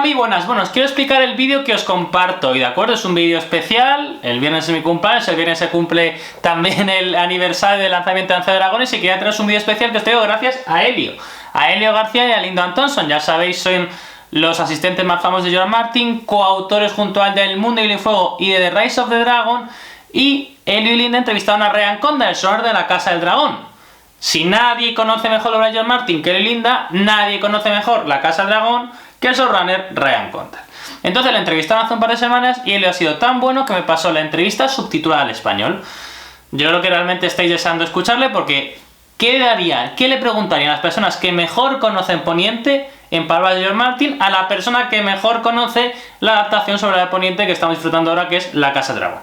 muy buenas. Bueno, os quiero explicar el vídeo que os comparto hoy, ¿de acuerdo? Es un vídeo especial, el viernes es mi cumpleaños, el viernes se cumple también el aniversario del lanzamiento de Danza de Dragones y quería traeros un vídeo especial que os traigo gracias a Helio García y a Lindo Antonson. Ya sabéis, son los asistentes más famosos de George Martin, coautores junto al del Mundo, Hielo y Fuego y de The Rise of the Dragon, y Helio y Linda entrevistaron a Ryan Condal, el showrunner de La Casa del Dragón. Si nadie conoce mejor la obra de George Martin que Helio y Linda, nadie conoce mejor La Casa del Dragón que el showrunner Ryan Condal. Entonces la entrevistaron hace un par de semanas y Helio ha sido tan bueno que me pasó la entrevista subtitulada al español. Yo creo que realmente estáis deseando escucharle porque ¿qué le preguntarían a las personas que mejor conocen Poniente, en palabras de George Martin, a la persona que mejor conoce la adaptación sobre la Poniente que estamos disfrutando ahora, que es La Casa del Dragón?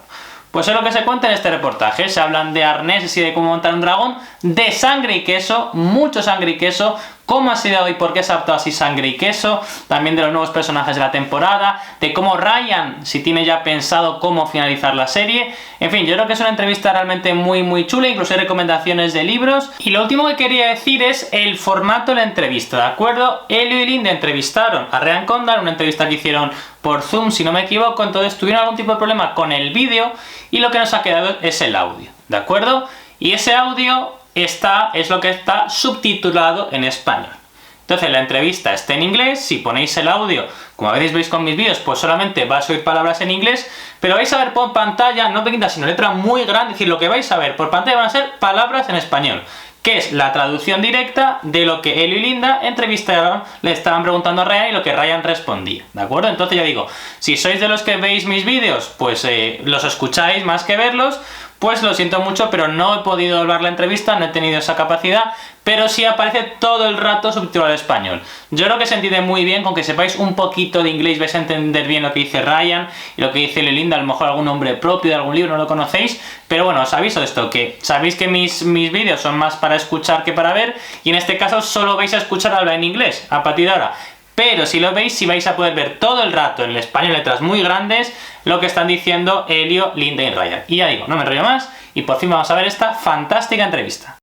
Pues es lo que se cuenta en este reportaje. Se hablan de arneses y de cómo montar un dragón, de sangre y queso, mucho sangre y queso, cómo ha sido y por qué se ha adaptado así sangre y queso, también de los nuevos personajes de la temporada, de cómo Ryan, si tiene ya pensado cómo finalizar la serie. En fin, yo creo que es una entrevista realmente muy chula, incluso hay recomendaciones de libros. Y lo último que quería decir es el formato de la entrevista, ¿de acuerdo? Helio y Linda entrevistaron a Ryan Condal, una entrevista que hicieron por Zoom, si no me equivoco, entonces tuvieron algún tipo de problema con el vídeo y lo que nos ha quedado es el audio, ¿de acuerdo? Y ese audio es lo que está subtitulado en español. Entonces la entrevista está en inglés, si ponéis el audio, como a veces veis con mis vídeos, pues solamente vais a oír palabras en inglés, pero vais a ver por pantalla, no pequeñita, sino letra muy grande, es decir, lo que vais a ver por pantalla van a ser palabras en español, que es la traducción directa de lo que Helio y Linda entrevistaron, le estaban preguntando a Ryan y lo que Ryan respondía, ¿de acuerdo? Entonces ya digo, si sois de los que veis mis vídeos, pues los escucháis más que verlos, pues lo siento mucho, pero no he podido hablar la entrevista, no he tenido esa capacidad, pero sí aparece todo el rato subtitulado al español. Yo creo que se entiende muy bien, con que sepáis un poquito de inglés vais a entender bien lo que dice Ryan y lo que dice Helio y Linda, a lo mejor algún nombre propio de algún libro no lo conocéis, pero bueno, os aviso de esto, que sabéis que mis vídeos son más para escuchar que para ver, y en este caso solo vais a escuchar hablar en inglés, a partir de ahora. Pero si lo veis, sí vais a poder ver todo el rato en el español, letras muy grandes, lo que están diciendo Helio, Linda y Ryan. Y ya digo, no me enrollo más, y por fin vamos a ver esta fantástica entrevista.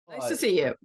Nice to see you.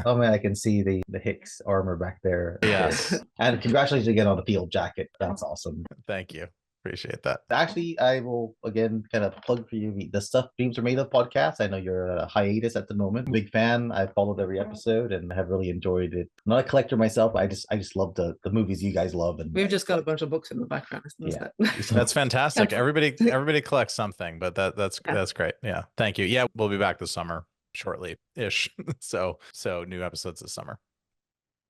Oh man, I can see the Hicks armor back there. Yes. And congratulations again on the field jacket. That's awesome. Thank you. Appreciate that. Actually, I will again kind of plug for you the Stuff Dreams Are Made Of podcast. I know you're a hiatus at the moment. Big fan. I followed every episode and have really enjoyed it. I'm not a collector myself. I just love the movies you guys love. And We've just got a bunch of books in the background. yeah, That's fantastic. Everybody collects something, but that's great. Yeah. Thank you. Yeah, we'll be back this summer shortly-ish. So new episodes this summer.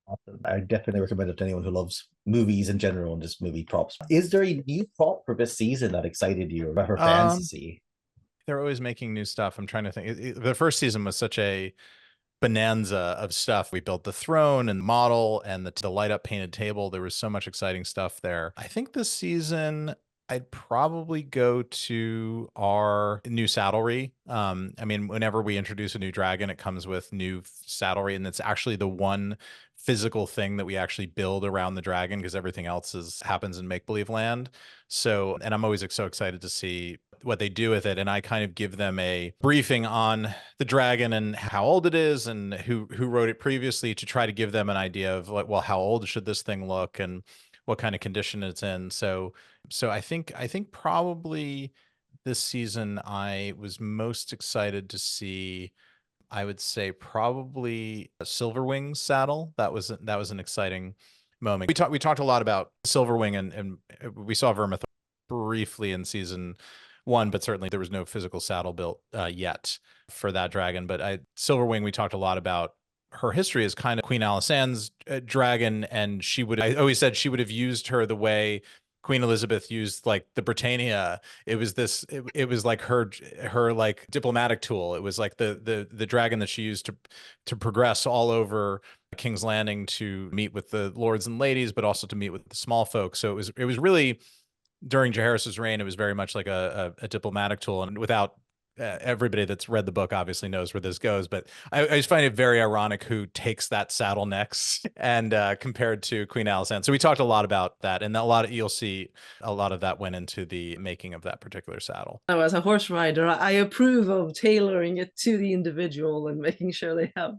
awesome. I definitely recommend it to anyone who loves movies in general and just movie props. Is there a new prop for this season that excited you or for fans to see? They're always making new stuff. I'm trying to think. The first season was such a bonanza of stuff. We built the throne and the model and the light up painted table. There was so much exciting stuff there. I think this season I'd probably go to our new saddlery. I mean, whenever we introduce a new dragon, it comes with new saddlery, and it's actually the one physical thing that we actually build around the dragon, because everything else happens in make-believe land. So, and I'm always so excited to see what they do with it. And I kind of give them a briefing on the dragon and how old it is and who wrote it previously, to try to give them an idea of like, well, how old should this thing look and what kind of condition it's in. So I think probably this season I was most excited to see, I would say probably a Silverwing saddle. That was an exciting moment. We talked a lot about Silverwing and we saw Vermithor briefly in season 1, but certainly there was no physical saddle built yet for that dragon. But Silverwing, we talked a lot about her history as kind of Queen Alisanne's dragon, and I always said she would have used her the way Queen Elizabeth used like the Britannia. It was like her like diplomatic tool. It was like the dragon that she used to progress all over King's Landing, to meet with the lords and ladies, but also to meet with the small folk. So it was really, during Jaehaerys's reign, it was very much like a diplomatic tool. And without everybody that's read the book obviously knows where this goes, but I just find it very ironic who takes that saddle next and compared to Queen Alicent. So we talked a lot about that, and you'll see a lot of that went into the making of that particular saddle. Now, as a horse rider, I approve of tailoring it to the individual and making sure they have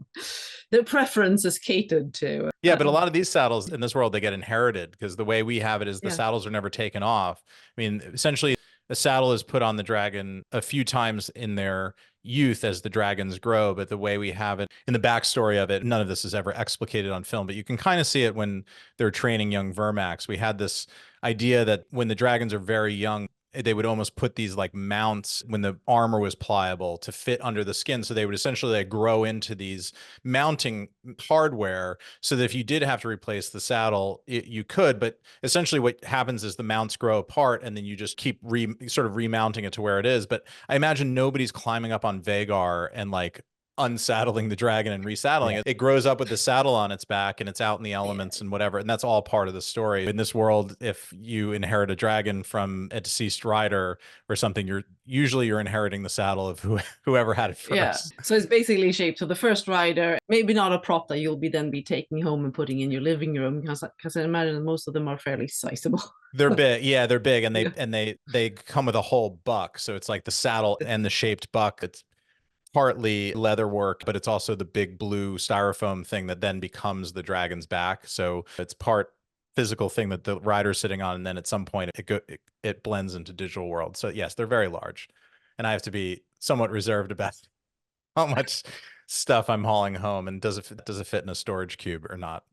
their preferences catered to. Yeah, but a lot of these saddles in this world, they get inherited, because the way we have it is the saddles are never taken off. I mean, essentially, a saddle is put on the dragon a few times in their youth as the dragons grow, but the way we have it in the backstory of it, none of this is ever explicated on film, but you can kind of see it when they're training young Vermax. We had this idea that when the dragons are very young, they would almost put these like mounts when the armor was pliable to fit under the skin. So they would essentially like grow into these mounting hardware so that if you did have to replace the saddle, you could. But essentially what happens is the mounts grow apart and then you just keep sort of remounting it to where it is. But I imagine nobody's climbing up on Vhagar and like unsaddling the dragon and resaddling it. It grows up with the saddle on its back and it's out in the elements and whatever. And that's all part of the story. In this world, if you inherit a dragon from a deceased rider or something, you're inheriting the saddle of whoever had it first. Yeah. So it's basically shaped. So the first rider, maybe not a prop that you'll be taking home and putting in your living room, because I imagine most of them are fairly sizable. They're big. Yeah, they're big, and they come with a whole buck. So it's like the saddle and the shaped buck. It's partly leather work, but it's also the big blue styrofoam thing that then becomes the dragon's back. So it's part physical thing that the rider's sitting on, and then at some point it blends into digital world. So yes, they're very large, and I have to be somewhat reserved about how much stuff I'm hauling home, and does it fit in a storage cube or not.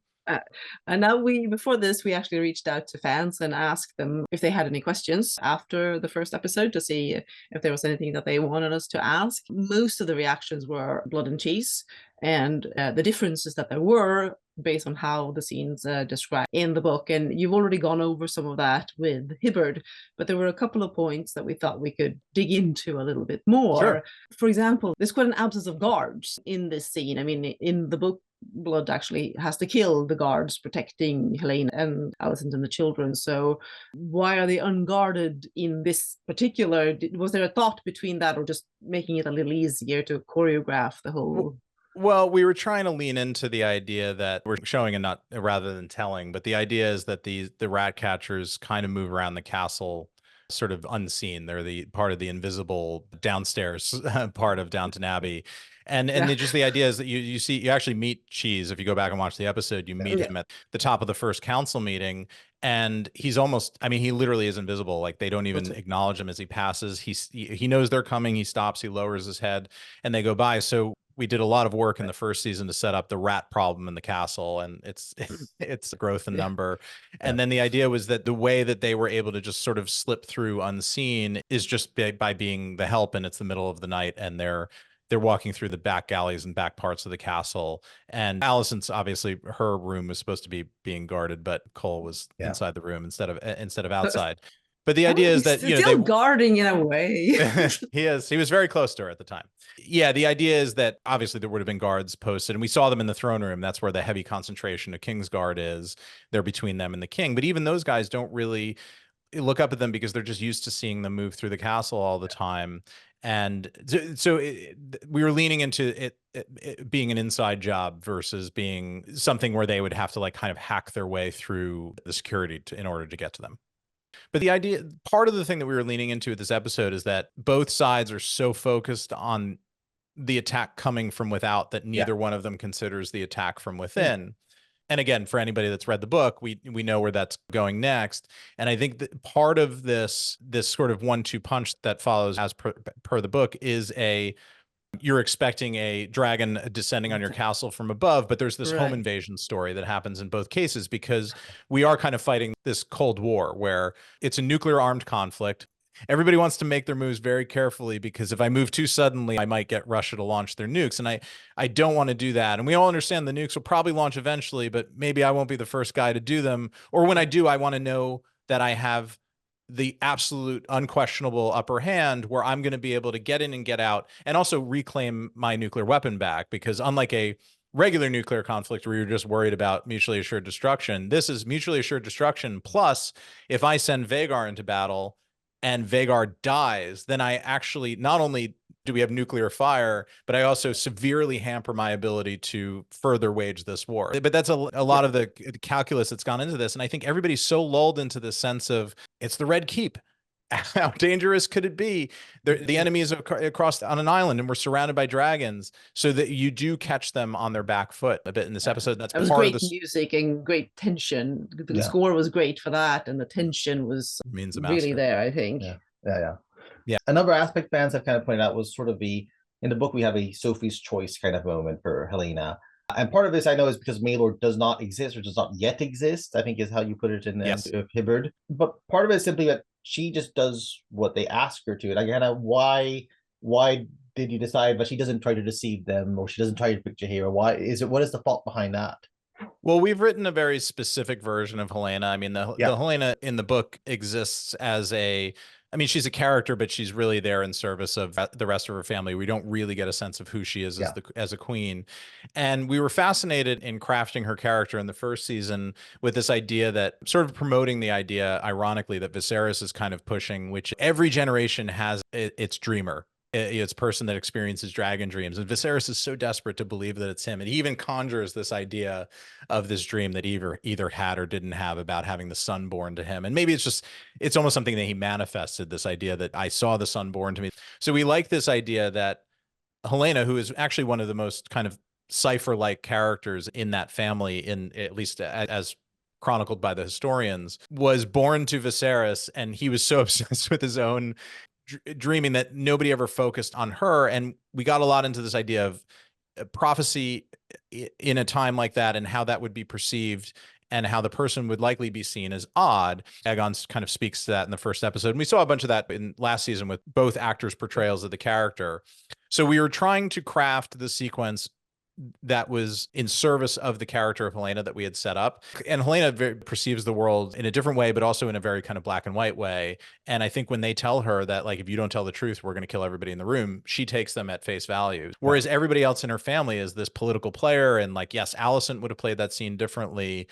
And now before this, we actually reached out to fans and asked them if they had any questions after the first episode to see if there was anything that they wanted us to ask. Most of the reactions were blood and cheese, and the differences that there were based on how the scenes described in the book. And you've already gone over some of that with Hibbard, but there were a couple of points that we thought we could dig into a little bit more. Sure. For example, there's quite an absence of guards in this scene. I mean, in the book, Blood actually has to kill the guards protecting Helaena and Alicent and the children. So why are they unguarded in this particular? Was there a thought between that, or just making it a little easier to choreograph the whole? Well, we were trying to lean into the idea that we're showing and not rather than telling, but the idea is that the rat catchers kind of move around the castle sort of unseen. They're the part of the invisible downstairs part of Downton Abbey. And just the idea is that you actually meet Cheese. If you go back and watch the episode, you meet him at the top of the first council meeting, and he's almost, I mean, he literally is invisible. Like, they don't even acknowledge him as he passes. He knows they're coming. He stops, he lowers his head, and they go by. So we did a lot of work in the first season to set up the rat problem in the castle, and it's growth in number. And then the idea was that the way that they were able to just sort of slip through unseen is just by being the help, and it's the middle of the night, and they're walking through the back galleys and back parts of the castle. And Alicent's, obviously, her room was supposed to be being guarded, but Cole was inside the room instead of outside. But the idea is that still guarding in a way. He was very close to her at the time. Yeah, the idea is that obviously there would have been guards posted, and we saw them in the throne room. That's where the heavy concentration of Kingsguard is. They're between them and the king. But even those guys don't really look up at them because they're just used to seeing them move through the castle all the time. And so we were leaning into it being an inside job versus being something where they would have to like kind of hack their way through the security in order to get to them. But the idea, part of the thing that we were leaning into with this episode is that both sides are so focused on the attack coming from without that neither one of them considers the attack from within. And again, for anybody that's read the book, we know where that's going next. And I think that part of this sort of 1-2 punch that follows as per the book is you're expecting a dragon descending on your castle from above, but there's this home invasion story that happens in both cases, because we are kind of fighting this Cold War where it's a nuclear armed conflict. Everybody wants to make their moves very carefully, because if I move too suddenly, I might get Russia to launch their nukes. And I don't want to do that. And we all understand the nukes will probably launch eventually, but maybe I won't be the first guy to do them. Or when I do, I want to know that I have the absolute unquestionable upper hand where I'm going to be able to get in and get out and also reclaim my nuclear weapon back. Because unlike a regular nuclear conflict where you're just worried about mutually assured destruction, this is mutually assured destruction. Plus, if I send Vhagar into battle and Vhagar dies, then I actually not only do we have nuclear fire? But I also severely hamper my ability to further wage this war. But that's a lot of the calculus that's gone into this. And I think everybody's so lulled into this sense of it's the Red Keep. How dangerous could it be? The enemy is across on an island and we're surrounded by dragons, so that you do catch them on their back foot a bit in this episode. That's it was part great of the music and great tension. The score was great for that, and the tension was really there, I think. Yeah. Another aspect fans have kind of pointed out was sort of in the book, we have a Sophie's choice kind of moment for Helaena. And part of this I know is because Maelor does not exist, or does not yet exist, I think is how you put it in Hibbard. But part of it is simply that she just does what they ask her to. And again, why did you decide that she doesn't try to deceive them, or she doesn't try to pick Jaheira? What is the thought behind that? Well, we've written a very specific version of Helaena. I mean, the Helaena in the book exists as she's a character, but she's really there in service of the rest of her family. We don't really get a sense of who she is as a queen. And we were fascinated in crafting her character in the first season with this idea that sort of promoting the idea, ironically, that Viserys is kind of pushing, which every generation has its dreamer. It's a person that experiences dragon dreams, and Viserys is so desperate to believe that it's him, and he even conjures this idea of this dream that either had or didn't have about having the son born to him. And maybe it's almost something that he manifested, this idea that I saw the son born to me. So we like this idea that Helaena, who is actually one of the most kind of cipher-like characters in that family, in at least as chronicled by the historians, was born to Viserys, and he was so obsessed with his own dreaming that nobody ever focused on her. And we got a lot into this idea of prophecy in a time like that, and how that would be perceived, and how the person would likely be seen as odd. Aegon kind of speaks to that in the first episode. And we saw a bunch of that in last season with both actors' portrayals of the character. So we were trying to craft the sequence that was in service of the character of Helaena that we had set up. And Helaena perceives the world in a different way, but also in a very kind of black and white way. And I think when they tell her that, like, if you don't tell the truth, we're going to kill everybody in the room, she takes them at face value. Whereas everybody else in her family is this political player. And like, yes, Alicent would have played that scene differently.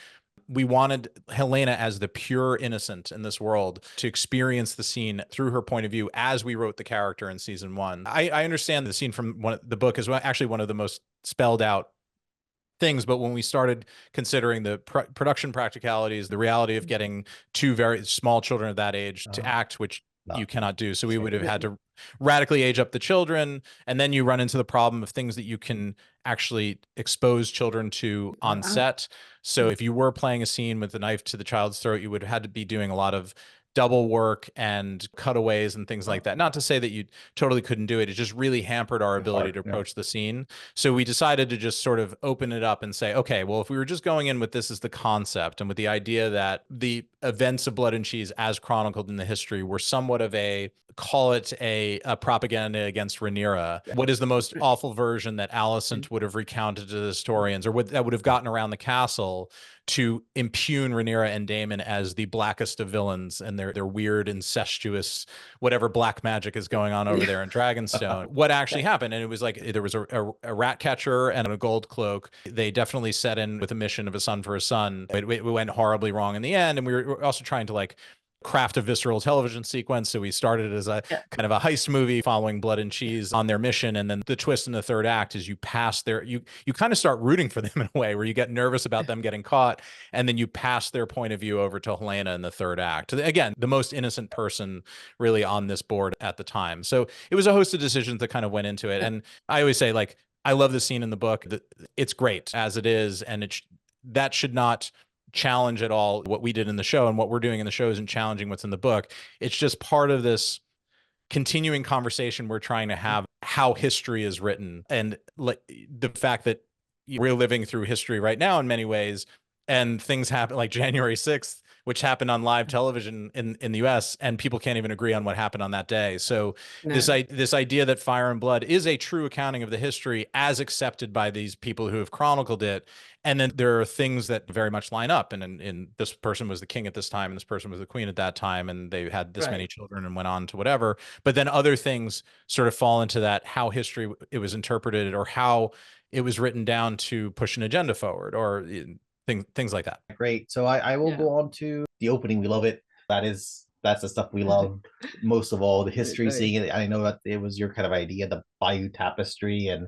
We wanted Helaena as the pure innocent in this world to experience the scene through her point of view as we wrote the character in season 1. I understand the scene from the book is actually one of the most spelled out things, but when we started considering the production practicalities, the reality of getting 2 very small children of that age to act, which you cannot do. So we would have had to radically age up the children. And then you run into the problem of things that you can actually expose children to on set. So if you were playing a scene with a knife to the child's throat, you would have had to be doing a lot of double work and cutaways and things like that. Not to say that you totally couldn't do it. It just really hampered our ability to approach the scene. So we decided to just sort of open it up and say, okay, well, if we were just going in with this as the concept and with the idea that the events of Blood and Cheese as chronicled in the history were somewhat of a, call it a propaganda against Rhaenyra. What is the most awful version that Alicent would have recounted to the historians, or that would have gotten around the castle to impugn Rhaenyra and Daemon as the blackest of villains and their weird, incestuous, whatever black magic is going on over there in Dragonstone. What actually happened? And it was like there was a rat catcher and a gold cloak. They definitely set in with a mission of a son for a son. It went horribly wrong in the end. And we were also trying to like craft a visceral television sequence. So we started as a kind of a heist movie following Blood and Cheese on their mission. And then the twist in the third act is you pass you kind of start rooting for them in a way where you get nervous about them getting caught. And then you pass their point of view over to Helaena in the third act. Again, the most innocent person really on this board at the time. So it was a host of decisions that kind of went into it. And I always say, like, I love the scene in the book. It's great as it is. And that should not challenge at all what we did in the show, and what we're doing in the show isn't challenging what's in the book. It's just part of this continuing conversation we're trying to have, how history is written, and like the fact that we're living through history right now in many ways, and things happen like January 6th, which happened on live television in the US, and people can't even agree on what happened on that day. So this idea that Fire and Blood is a true accounting of the history as accepted by these people who have chronicled it. And then there are things that very much line up. And this person was the king at this time, and this person was the queen at that time, and they had this many children and went on to whatever. But then other things sort of fall into that, how history it was interpreted, or how it was written down to push an agenda forward, or things like that. Great. So I will go on to the opening. We love it. That is that's the stuff we love most of all. The history, Right. seeing it. I know that it was your kind of idea, the Bayou Tapestry, and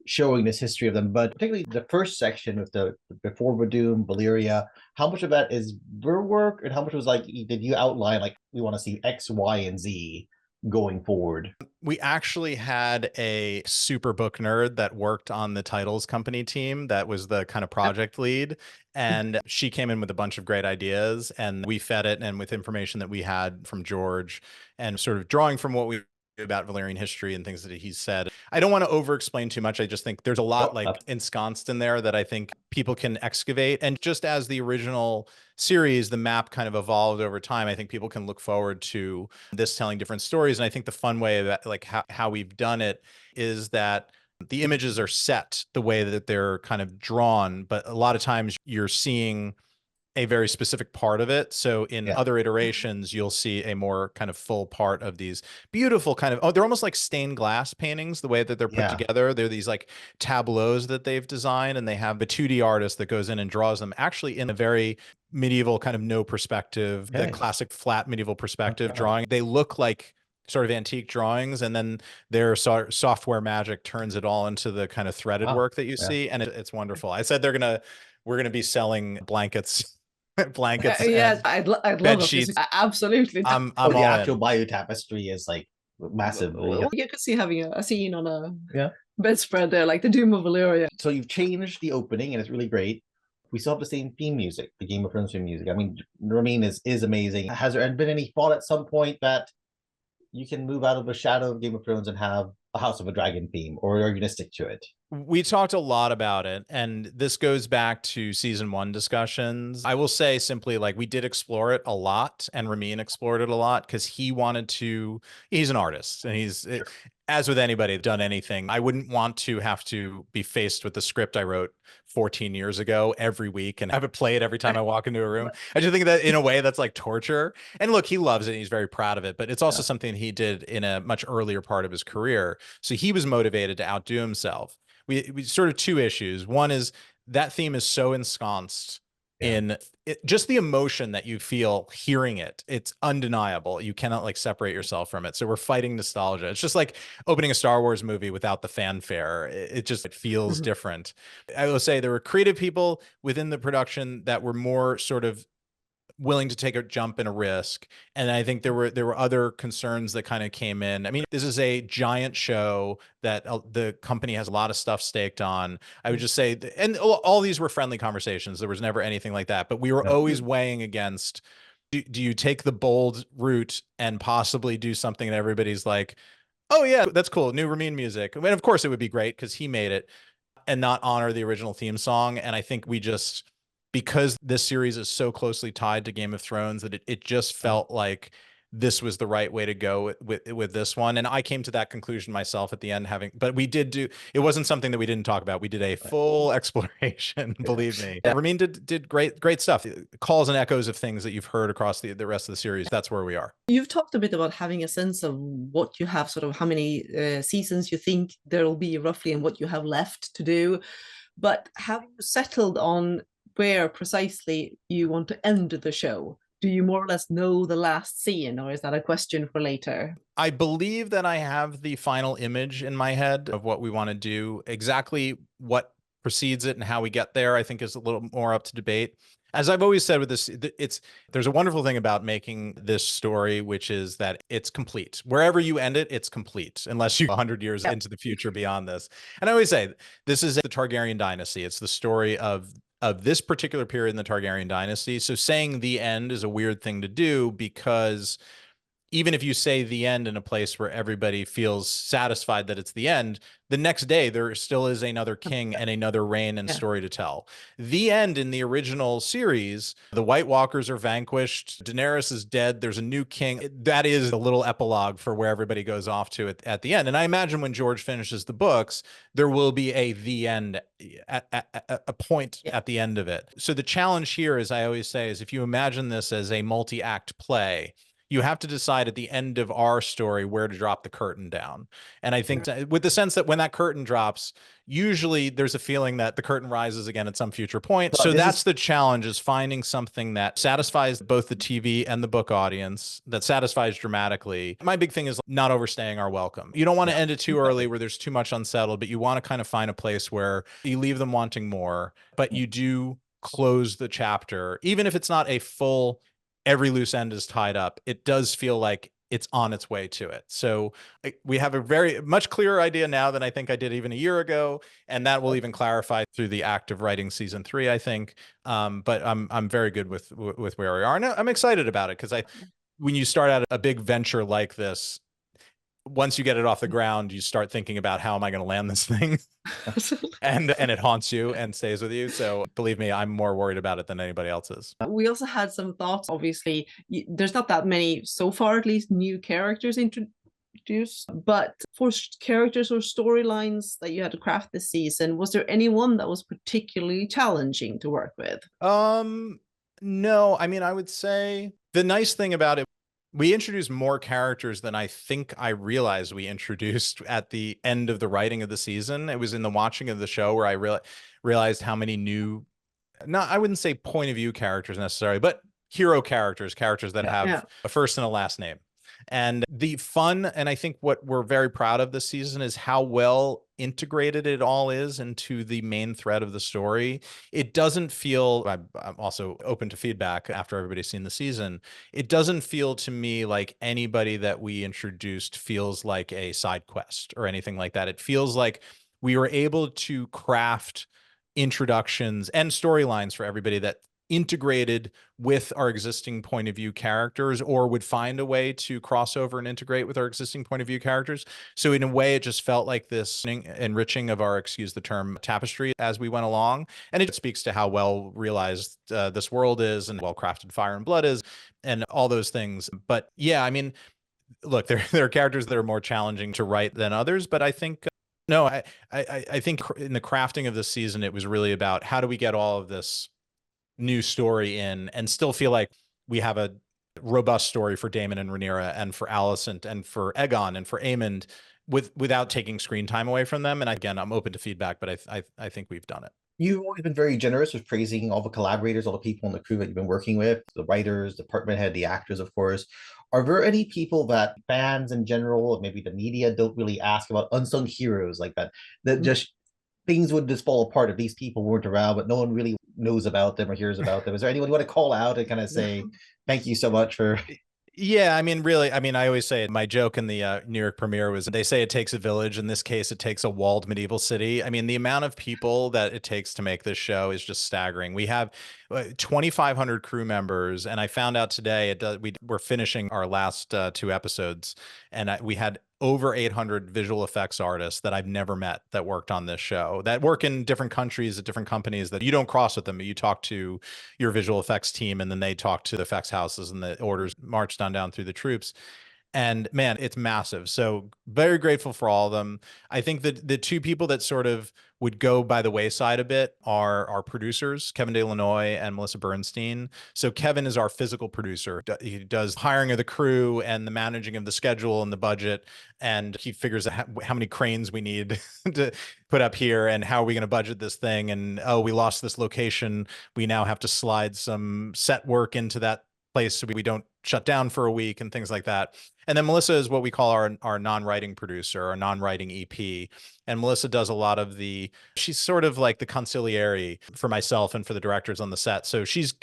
showing this history of them. But particularly the first section with the before Vadum, Valyria, how much of that is your work, and how much was like, did you outline like we want to see X, Y, and Z going forward? We actually had a super book nerd that worked on the titles company team that was the kind of project lead. And she came in with a bunch of great ideas, and we fed it, and with information that we had from George and sort of drawing from what we knew about Valyrian history and things that he said. I don't want to over explain too much. I just think there's a lot like ensconced in there that I think people can excavate. And just as the original series, the map kind of evolved over time, I think people can look forward to this telling different stories. And I think the fun way of that, like how we've done it, is that the images are set the way that they're kind of drawn, but a lot of times you're seeing a very specific part of it. So in other iterations, you'll see a more kind of full part of these beautiful kind of, they're almost like stained glass paintings, the way that they're put together. They're these like tableaus that they've designed, and they have the 2D artist that goes in and draws them actually in a very medieval kind of no perspective, the classic flat medieval perspective drawing. They look like sort of antique drawings, and then their software magic turns it all into the kind of threaded work that you see. And it's wonderful. I said we're going to be selling blankets. Yes, I'd love sheets. Absolutely. I'm the actual Bayou Tapestry is like massive. You could see having a scene on a bedspread there, like the Doom of Valyria. So you've changed the opening, and it's really great. We still have the same theme music, the Game of Thrones theme music. I mean, Ramin is amazing. Has there been any thought at some point that you can move out of the shadow of Game of Thrones and have a House of a Dragon theme, or are you going to stick to it? We talked a lot about it, and this goes back to season 1 discussions. I will say simply, like, we did explore it a lot, and Ramin explored it a lot because he wanted to, he's an artist, and he's, as with anybody done anything, I wouldn't want to have to be faced with the script I wrote 14 years ago every week and have it play it every time I walk into a room. I just think that in a way that's like torture. And look, he loves it and he's very proud of it, but it's also something he did in a much earlier part of his career. So he was motivated to outdo himself. We sort of two issues. One is that theme is so ensconced in it, just the emotion that you feel hearing it. It's undeniable. You cannot like separate yourself from it. So we're fighting nostalgia. It's just like opening a Star Wars movie without the fanfare. It feels different. I will say there were creative people within the production that were more sort of willing to take a jump and a risk. And I think there were other concerns that kind of came in. I mean, this is a giant show that the company has a lot of stuff staked on. I would just say, and all these were friendly conversations. There was never anything like that, but we were always weighing against, do you take the bold route and possibly do something that everybody's like, oh yeah, that's cool, new Ramin music. I mean, of course it would be great because he made it, and not honor the original theme song. And I think we just, because this series is so closely tied to Game of Thrones, that it just felt like this was the right way to go with this one. And I came to that conclusion myself at the end, but we did do, it wasn't something that we didn't talk about. We did a full exploration, believe me. Ramin did great stuff. Calls and echoes of things that you've heard across the rest of the series. That's where we are. You've talked a bit about having a sense of what you have, sort of how many seasons you think there'll be roughly and what you have left to do. But have you settled on where precisely you want to end the show? Do you more or less know the last scene, or is that a question for later? I believe that I have the final image in my head of what we want to do. Exactly what precedes it and how we get there, I think, is a little more up to debate. As I've always said with this, there's a wonderful thing about making this story, which is that it's complete. Wherever you end it, it's complete, unless you're 100 years into the future beyond this. And I always say, this is the Targaryen dynasty. It's the story of this particular period in the Targaryen dynasty. So saying the end is a weird thing to do, because even if you say the end in a place where everybody feels satisfied that it's the end, the next day there still is another king and another reign and story to tell. The end in the original series, the White Walkers are vanquished, Daenerys is dead, there's a new king. That is a little epilogue for where everybody goes off to at the end. And I imagine when George finishes the books, there will be the end, a point at the end of it. So the challenge here, as I always say, is if you imagine this as a multi-act play, you have to decide at the end of our story where to drop the curtain down. And I think with the sense that when that curtain drops, usually there's a feeling that the curtain rises again at some future point. So that's the challenge, is finding something that satisfies both the TV and the book audience, that satisfies dramatically. My big thing is not overstaying our welcome. You don't want to end it too early where there's too much unsettled, but you want to kind of find a place where you leave them wanting more, but you do close the chapter. Even if it's not a full, every loose end is tied up, it does feel like it's on its way to it. So we have a very much clearer idea now than I think I did even a year ago. And that will even clarify through the act of writing season 3, I think. But I'm very good with where we are. And I'm excited about it, because when you start out a big venture like this, once you get it off the ground, you start thinking about, how am I going to land this thing? and it haunts you and stays with you. So believe me, I'm more worried about it than anybody else is. We also had some thoughts. Obviously, there's not that many, so far at least, new characters introduced. But for characters or storylines that you had to craft this season, was there anyone that was particularly challenging to work with? No, I mean, I would say the nice thing about it, we introduced more characters than I think I realized we introduced at the end of the writing of the season. It was in the watching of the show where I realized how many new, I wouldn't say point of view characters necessarily, but hero characters that have a first and a last name. And the fun, and I think what we're very proud of this season, is how well integrated it all is into the main thread of the story. It doesn't feel, I'm also open to feedback after everybody's seen the season, it doesn't feel to me like anybody that we introduced feels like a side quest or anything like that. It feels like we were able to craft introductions and storylines for everybody that integrated with our existing point of view characters, or would find a way to cross over and integrate with our existing point of view characters. So in a way, it just felt like this enriching of our, excuse the term, tapestry as we went along. And it speaks to how well realized this world is, and well crafted Fire and Blood is, and all those things. But yeah, I mean, look, there are characters that are more challenging to write than others, but I think no, I think in the crafting of this season, it was really about, how do we get all of this new story in and still feel like we have a robust story for Daemon and Rhaenyra, and for Alicent, and for Aegon, and for Aemond, without taking screen time away from them. And again, I'm open to feedback, but I think we've done it. You've always been very generous with praising all the collaborators, all the people in the crew that you've been working with, the writers, department head, the actors, of course. Are there any people that fans in general, or maybe the media, don't really ask about, unsung heroes like that just things would just fall apart if these people weren't around, but no one really knows about them or hears about them? Is there anyone you want to call out and kind of say, thank you so much for... Yeah, I mean, really, I mean, I always say, my joke in the New York premiere was, they say it takes a village. In this case, it takes a walled medieval city. I mean, the amount of people that it takes to make this show is just staggering. We have 2,500 crew members, and I found out today we're finishing our last 2 episodes, and we had over 800 visual effects artists that I've never met that worked on this show, that work in different countries at different companies, that you don't cross with them, but you talk to your visual effects team, and then they talk to the effects houses, and the orders march down through the troops. And man, it's massive. So very grateful for all of them. I think that the 2 people that sort of would go by the wayside a bit are our producers, Kevin DeLanoy and Melissa Bernstein. So Kevin is our physical producer. He does hiring of the crew and the managing of the schedule and the budget. And he figures out how many cranes we need to put up here, and how are we going to budget this thing. And, oh, we lost this location, we now have to slide some set work into that place so we don't shut down for a week, and things like that. And then Melissa is what we call our non-writing producer, our non-writing EP. And Melissa does a lot of she's sort of like the consigliere for myself and for the directors on the set. So she's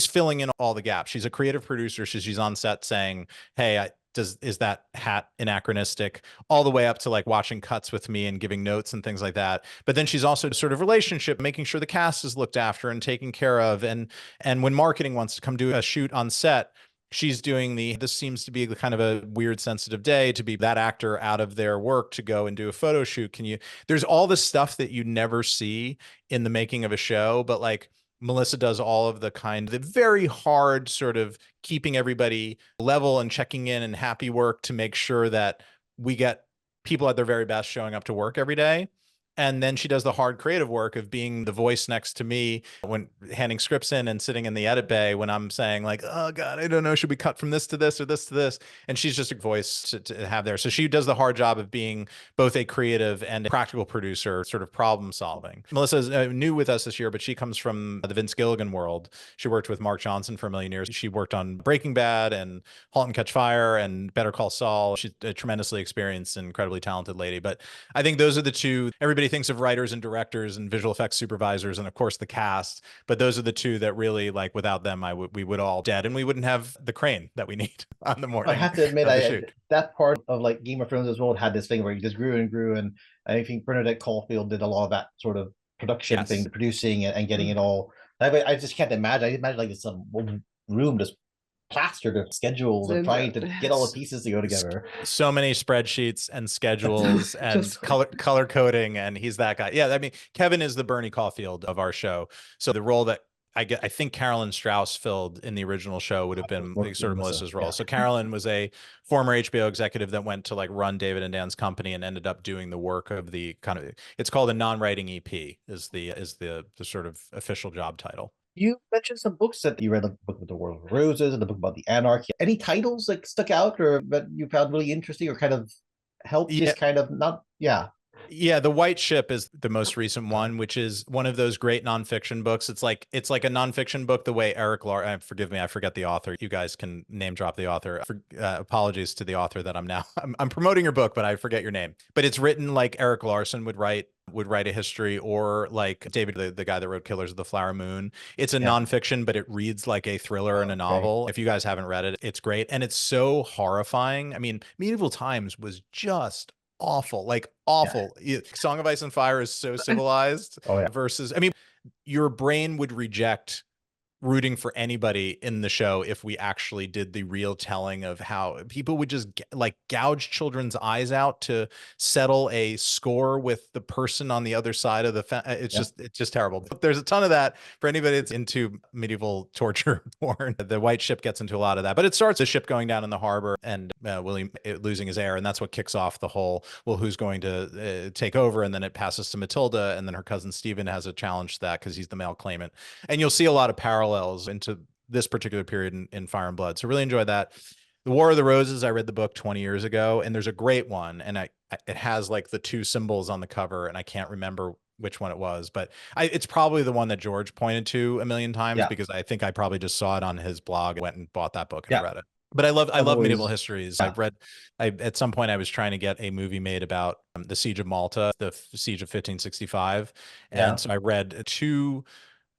filling in all the gaps. She's a creative producer. She's on set saying, hey, is that hat anachronistic, all the way up to like watching cuts with me and giving notes and things like that. But then she's also sort of relationship, making sure the cast is looked after and taken care of. And when marketing wants to come do a shoot on set, she's doing this seems to be kind of a weird, sensitive day to be that actor out of their work to go and do a photo shoot. There's all this stuff that you never see in the making of a show, but like Melissa does all of the very hard sort of keeping everybody level and checking in and happy work to make sure that we get people at their very best showing up to work every day. And then she does the hard creative work of being the voice next to me when handing scripts in and sitting in the edit bay when I'm saying like, oh God, I don't know, should we cut from this to this or this to this? And she's just a voice to have there. So she does the hard job of being both a creative and a practical producer, sort of problem solving. Melissa's new with us this year, but she comes from the Vince Gilligan world. She worked with Mark Johnson for a million years. She worked on Breaking Bad and Halt and Catch Fire and Better Call Saul. She's a tremendously experienced and incredibly talented lady. But I think those are the two. Everybody thinks of writers and directors and visual effects supervisors and of course the cast, but those are the two that really, like, without them we would all dead and we wouldn't have the crane that we need on the morning. I have to admit, that part of like Game of Thrones as well had this thing where you just grew and grew, and I think Bernadette Caulfield did a lot of that sort of production thing, the producing and getting it all. I just can't imagine. I imagine like some room just plastered of schedules and trying to get all the pieces to go together. So many spreadsheets and schedules and color coding, and he's that guy. Yeah, I mean, Kevin is the Bernie Caulfield of our show. So the role that I think Carolyn Strauss filled in the original show would have been sort of Melissa's role. Yeah. So Carolyn was a former HBO executive that went to like run David and Dan's company and ended up doing the work of the kind of, it's called a non-writing EP is the sort of official job title. You mentioned some books that you read, the book with the World of Roses and the book about the anarchy. Any titles that stuck out or that you found really interesting or kind of helped just kind of not, Yeah, The White Ship is the most recent one, which is one of those great nonfiction books. It's like a nonfiction book the way Eric Larson, forgive me, I forget the author. You guys can name drop the author. Apologies to the author that I'm promoting your book, but I forget your name. But it's written like Eric Larson would write a history, or like David, the guy that wrote Killers of the Flower Moon. It's a nonfiction, but it reads like a thriller and a novel. If you guys haven't read it, it's great. And it's so horrifying. I mean, Medieval Times was just awful, like awful. Song of Ice and Fire is so civilized versus, I mean, your brain would reject rooting for anybody in the show if we actually did the real telling of how people would just like gouge children's eyes out to settle a score with the person on the other side of the it's just terrible. But there's a ton of that for anybody that's into medieval torture porn. The White Ship gets into a lot of that, but it starts the ship going down in the harbor and William losing his heir, and that's what kicks off the whole, well, who's going to take over? And then it passes to Matilda, and then her cousin Stephen has a challenge to that because he's the male claimant. And you'll see a lot of parallels into this particular period in Fire and Blood. So really enjoyed that. The War of the Roses, I read the book 20 years ago, and there's a great one, and it has like the two symbols on the cover, and I can't remember which one it was, but it's probably the one that George pointed to a million times because I think I probably just saw it on his blog and went and bought that book and read it. But I love medieval histories. At some point I was trying to get a movie made about the Siege of Malta, the Siege of 1565. And so I read 2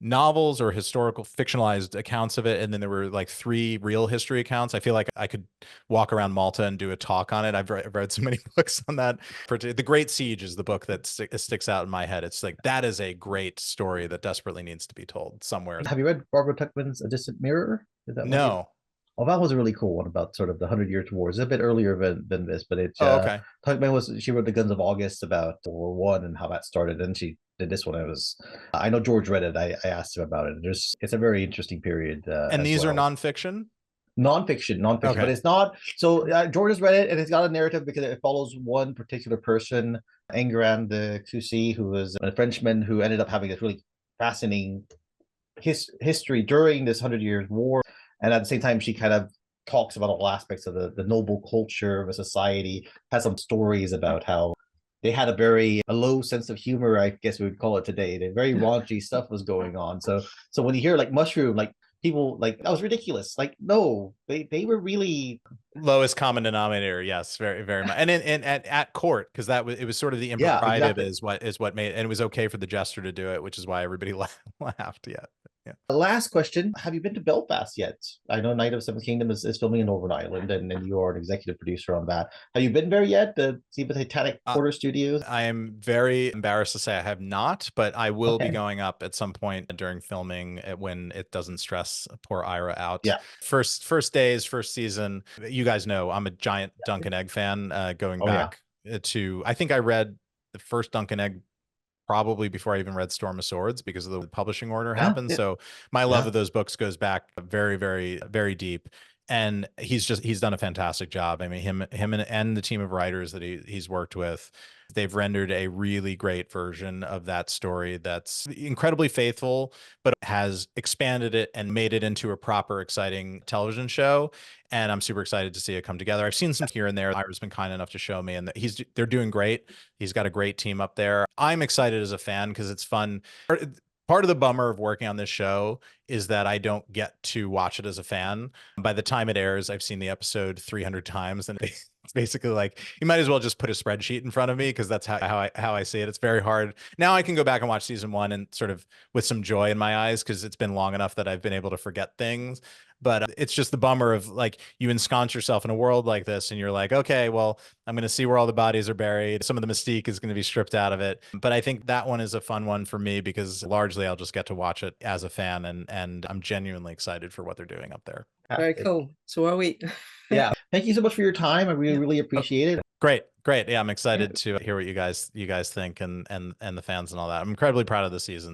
novels or historical fictionalized accounts of it, and then there were like 3 real history accounts. I feel like I could walk around Malta and do a talk on it. I've read so many books on that. The Great Siege is the book that sticks out in my head. It's like, that is a great story that desperately needs to be told somewhere. Have you read Barbara Tuchman's A Distant Mirror? No. Well, that was a really cool one about sort of the 100 Years' War. It's a bit earlier than this, but it's Tuchman she wrote The Guns of August about World War I and how that started, and she did this one. I know George read it. I asked him about it. It's a very interesting period. And these are nonfiction? Nonfiction, but it's not. So George has read it, and it's got a narrative because it follows one particular person, Enguerrand de Coucy, who was a Frenchman who ended up having this really fascinating history during this 100 Years' War. And at the same time, she kind of talks about all aspects of the noble culture of a society, has some stories about how they had a low sense of humor, I guess we would call it today. The very raunchy stuff was going on. So when you hear like mushroom, like people like, that was ridiculous. Like, no, they were really lowest common denominator. Yes, very, very much. And at court, because it was sort of the impropriety is what made, and it was okay for the jester to do it, which is why everybody laughed. Yeah. The last question, have you been to Belfast yet? I know Night of Seven Kingdom is filming in Northern Ireland, and you are an executive producer on that. Have you been there yet to see the Titanic Porter Studios? I am very embarrassed to say I have not, but I will be going up at some point during filming when it doesn't stress poor Ira out. Yeah. First days, first season. You guys know I'm a giant Dunk and Egg fan. Going back to, I think I read the first Dunk and Egg probably before I even read Storm of Swords because of the publishing order happened. So my love of those books goes back very, very, very deep. and he's done a fantastic job. I mean, him and the team of writers that he's worked with, they've rendered a really great version of that story that's incredibly faithful, but has expanded it and made it into a proper, exciting television show. And I'm super excited to see it come together. I've seen some here and there. Ira's been kind enough to show me, and they're doing great. He's got a great team up there. I'm excited as a fan because it's fun. Part of the bummer of working on this show is that I don't get to watch it as a fan. By the time it airs, I've seen the episode 300 times, and it's basically like you might as well just put a spreadsheet in front of me, because that's how I see it. It's very hard. Now I can go back and watch season 1 and sort of with some joy in my eyes, because it's been long enough that I've been able to forget things. But it's just the bummer of, like, you ensconce yourself in a world like this and you're like, okay, well, I'm going to see where all the bodies are buried. Some of the mystique is going to be stripped out of it. But I think that one is a fun one for me, because largely I'll just get to watch it as a fan, and I'm genuinely excited for what they're doing up there. Very cool. So are we. Yeah. Thank you so much for your time. I really appreciate it. Great. Yeah, I'm excited to hear what you guys think, and the fans and all that. I'm incredibly proud of the season.